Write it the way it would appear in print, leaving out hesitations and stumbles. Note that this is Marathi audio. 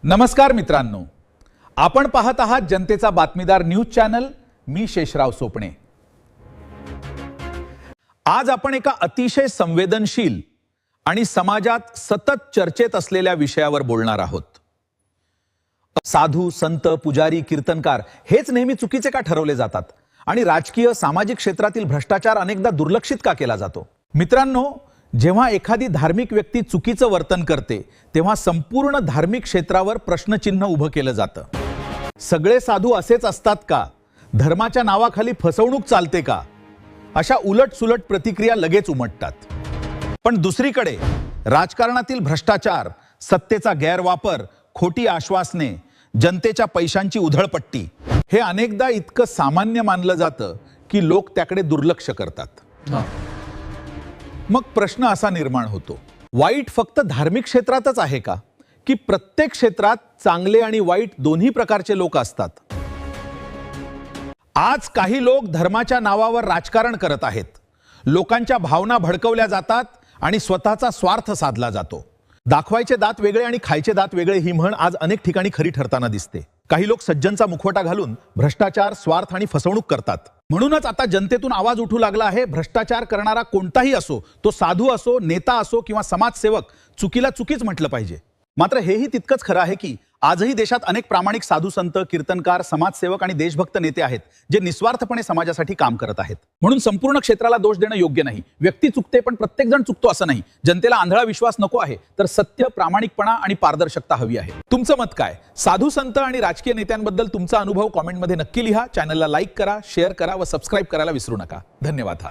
नमस्कार मित्रांनो, आपण पाहत आहात जनतेचा बातमीदार न्यूज चॅनल. मी शेषराव सोपणे. आज आपण एका अतिशय संवेदनशील आणि समाजात सतत चर्चेत असलेल्या विषयावर बोलणार आहोत. साधू, संत, पुजारी, कीर्तनकार हेच नेहमी चुकीचे का ठरवले जातात आणि राजकीय, सामाजिक क्षेत्रातील भ्रष्टाचार अनेकदा दुर्लक्षित का केला जातो? मित्रांनो, जेव्हा एखादी धार्मिक व्यक्ती चुकीचं वर्तन करते तेव्हा संपूर्ण धार्मिक क्षेत्रावर प्रश्नचिन्ह उभं केलं जातं. सगळे साधू असेच असतात का? धर्माच्या नावाखाली फसवणूक चालते का? अशा उलटसुलट प्रतिक्रिया लगेच उमटतात. पण दुसरीकडे राजकारणातील भ्रष्टाचार, सत्तेचा गैरवापर, खोटी आश्वासने, जनतेच्या पैशांची उधळपट्टी हे अनेकदा इतकं सामान्य मानलं जातं की लोक त्याकडे दुर्लक्ष करतात. मग प्रश्न असा निर्माण होतो, वाईट फक्त धार्मिक क्षेत्रातच आहे का, की प्रत्येक क्षेत्रात चांगले आणि वाईट दोन्ही प्रकारचे लोक असतात? आज काही लोक धर्माच्या नावावर राजकारण करत आहेत. लोकांच्या भावना भडकवल्या जातात आणि स्वतःचा स्वार्थ साधला जातो. दाखवायचे दात वेगळे आणि खायचे दात वेगळे ही म्हण आज अनेक ठिकाणी खरी ठरताना दिसते. काही लोक सज्जनचा मुखवटा घालून भ्रष्टाचार, स्वार्थ आणि फसवणूक करतात. म्हणूनच आता जनतेतून आवाज उठू लागला आहे, भ्रष्टाचार करणारा कोणताही असो, तो साधू असो, नेता असो किंवा समाजसेवक, चुकीला चुकीच म्हटलं पाहिजे. मात्र हेही तितकंच खरं आहे की आजही देशात अनेक प्रामाणिक साधू, संत, कीर्तनकार, समाजसेवक आणि देशभक्त नेते आहेत जे निस्वार्थपणे समाजासाठी काम करत आहेत. म्हणून संपूर्ण क्षेत्राला दोष देणं योग्य नाही. व्यक्ती चुकते पण प्रत्येक जण चुकतो असं नाही. जनतेला आंधळा विश्वास नको आहे, तर सत्य, प्रामाणिकपणा आणि पारदर्शकता हवी आहे. तुमचं मत काय? साधू, संत आणि राजकीय नेत्यांबद्दल तुमचा अनुभव कॉमेंटमध्ये नक्की लिहा. चॅनलला लाईक करा, शेअर करा व सबस्क्राईब करायला विसरू नका. धन्यवाद.